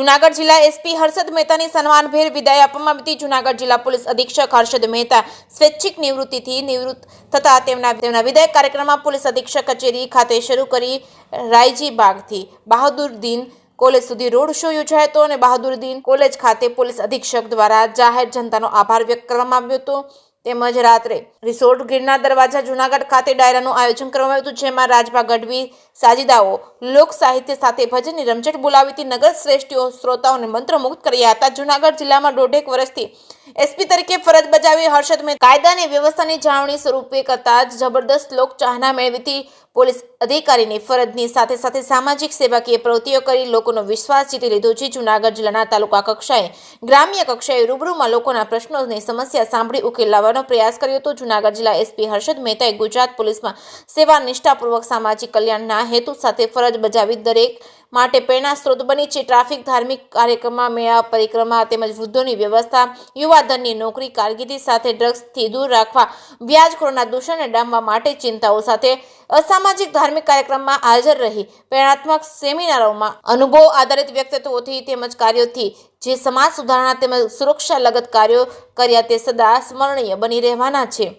જૂનાગઢ જિલ્લા એસપી હર્ષદ મહેતાની સન્માનભેર વિદાય આપવામાં આવી હતી। જૂનાગઢ જિલ્લા પોલીસ અધિક્ષક હર્ષદ મહેતા સ્વૈચ્છિક નિવૃત્તિથી નિવૃત્ત થતા તેમના વિદાય કાર્યક્રમમાં પોલીસ અધિક્ષક કચેરી ખાતે શરૂ કરી રાયજી બાગથી બહાદુરદીન કોલેજ સુધી રોડ શો યોજાયો હતો અને બહાદુરદીન કોલેજ ખાતે પોલીસ અધિક્ષક દ્વારા જાહેર જનતાનો આભાર વ્યક્ત કરવામાં આવ્યો હતો। તેમજ રાત્રે રિસોર્ટ ગિરનાર દરવાજા જૂનાગઢ ખાતે ડાયરાનું આયોજન કરવામાં આવ્યું હતું, જેમાં રાજભા ગઢવી સાજીદાઓ લોક સાહિત્ય સાથે ભજનની રમઝટ બોલાવી હતી। નગર શ્રેષ્ઠીઓ શ્રોતાઓને મંત્રમુગ્ધ કર્યા હતા। જૂનાગઢ જિલ્લામાં 1.5 વર્ષથી એસપી તરીકે ફરજ બજાવી હર્ષદ મહેતા કાયદા અને વ્યવસ્થાની જાળવણી સ્વરૂપે કરતા જબરદસ્ત લોક ચાહના મેળવી પોલીસ અધિકારીની ફરજની સાથે સાથે સામાજિક સેવાકીય પ્રવૃત્તિઓ કરી લોકોનો વિશ્વાસ જીતી લીધો છે। જૂનાગઢ જિલ્લાના તાલુકા કક્ષાએ ગ્રામ્ય કક્ષાએ રૂબરૂમાં લોકોના પ્રશ્નોની સમસ્યા સાંભળી ઉકેલ લાવવાનો પ્રયાસ કર્યો હતો। જૂનાગઢ જિલ્લા એસપી હર્ષદ મહેતાએ ગુજરાત પોલીસમાં સેવા નિષ્ઠાપૂર્વક સામાજિક કલ્યાણના હેતુ સાથે ફરજ બજાવી દરેક માટે પ્રેરણા સ્ત્રોત બની છે। ટ્રાફિક ધાર્મિક કાર્યક્રમમાં મેળા પરિક્રમા તેમજ વૃદ્ધોની વ્યવસ્થા યુવાધનની નોકરી કારકિર્દી સાથે ડ્રગ્સથી દૂર રાખવા વ્યાજખોરોના દૂષણને ડામવા માટે ચિંતાઓ સાથે અસામાજિક ધાર્મિક કાર્યક્રમમાં હાજર રહી પ્રેરણાત્મક સેમિનારોમાં અનુભવ આધારિત વ્યક્તિત્વોથી તેમજ કાર્યોથી જે સમાજ સુધારણા તેમજ સુરક્ષા લગત કાર્યો કર્યા તે સદા સ્મરણીય બની રહેવાના છે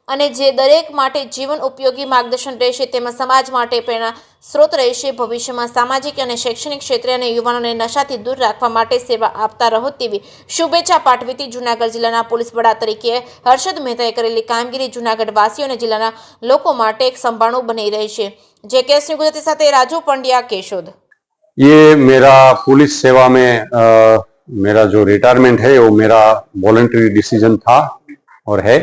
અને જે દરેક માટે જીવન ઉપયોગી માર્ગદર્શન રહેશે તેમાં સમાજ માટે પ્રેરણા સ્ત્રોત રહેશે। ભવિષ્યમાં સામાજિક અને શૈક્ષણિક ક્ષેત્રે અને યુવાનોને નશાથી દૂર રાખવા માટે સેવા આપતા રહો તેવી શુભેચ્છા પાઠવી। જૂનાગઢ જિલ્લાના પોલીસ વડા તરીકે હર્ષદ મહેતાએ કરેલી કામગીરી જૂનાગઢ વાસીઓ અને જિલ્લાના લોકો માટે એક સંભાળણું બની રહેશે। જે કેસ ગુજરાતી સાથે રાજુ પંડ્યા કેશોદ। ये मेरा पुलिस सेवा में मेरा जो रिटायरमेंट है वो मेरा वॉलंटरी डिसीजन था और है।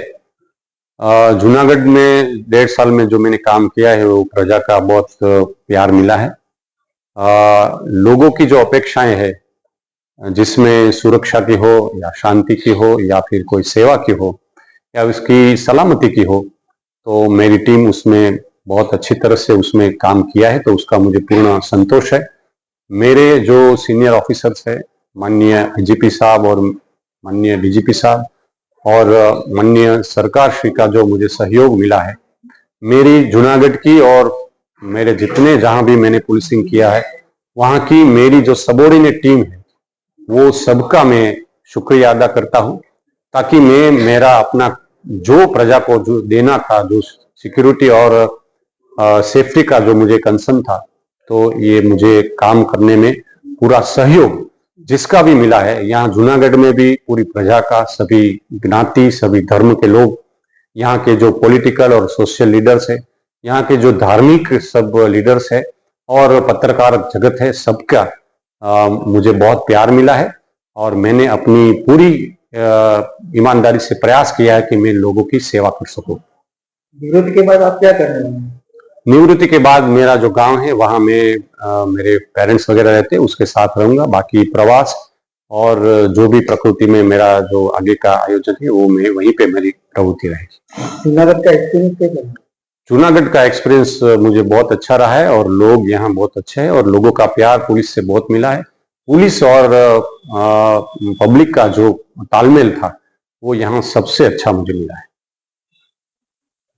जूनागढ़ में 1.5 साल में जो मैंने काम किया है वो प्रजा का बहुत प्यार मिला है। लोगों की जो अपेक्षाएं है जिसमें सुरक्षा की हो या शांति की हो या फिर कोई सेवा की हो या उसकी सलामती की हो, तो मेरी टीम उसमें बहुत अच्छी तरह से उसमें काम किया है, तो उसका मुझे पूर्ण संतोष है। मेरे जो सीनियर ऑफिसर्स है माननीय आईजीपी साहब और माननीय डीजीपी साहब और माननीय सरकार श्री का जो मुझे सहयोग मिला है, मेरी जूनागढ़ की और मेरे जितने जहां भी मैंने पुलिसिंग किया है वहां की मेरी जो सबॉर्डिनेट टीम है वो सबका मैं शुक्रिया अदा करता हूं, ताकि मैं मेरा अपना जो प्रजा को जो देना था, जो सिक्योरिटी और सेफ्टी का जो मुझे कंसर्न था, तो ये मुझे काम करने में पूरा सहयोग जिसका भी मिला है। यहाँ जूनागढ़ में भी पूरी प्रजा का, सभी ज्ञाति सभी धर्म के लोग, यहाँ के जो पॉलिटिकल और सोशल लीडर्स है, यहाँ के जो धार्मिक सब लीडर्स है और पत्रकार जगत है, सबका मुझे बहुत प्यार मिला है और मैंने अपनी पूरी ईमानदारी से प्रयास किया है कि मैं लोगों की सेवा कर सकूं। निवृत्ति के बाद आप क्या कर रहे हैं? निवृत्ति के बाद मेरा जो गांव है वहां मैं मेरे पेरेंट्स वगैरह रहते हैं उसके साथ रहूंगा। बाकी प्रवास और जो भी प्रकृति में मेरा जो आगे का आयोजन है वो मैं वहीं पे मेरी प्रवृत्ति रहेगी। जूनागढ़ का एक्सपीरियंस कैसा है? जूनागढ़ का एक्सपीरियंस मुझे बहुत अच्छा रहा है और लोग यहाँ बहुत अच्छे हैं और लोगों का प्यार पुलिस से बहुत मिला है। पुलिस और पब्लिक का जो तालमेल था वो यहाँ सबसे अच्छा मुझे मिला है।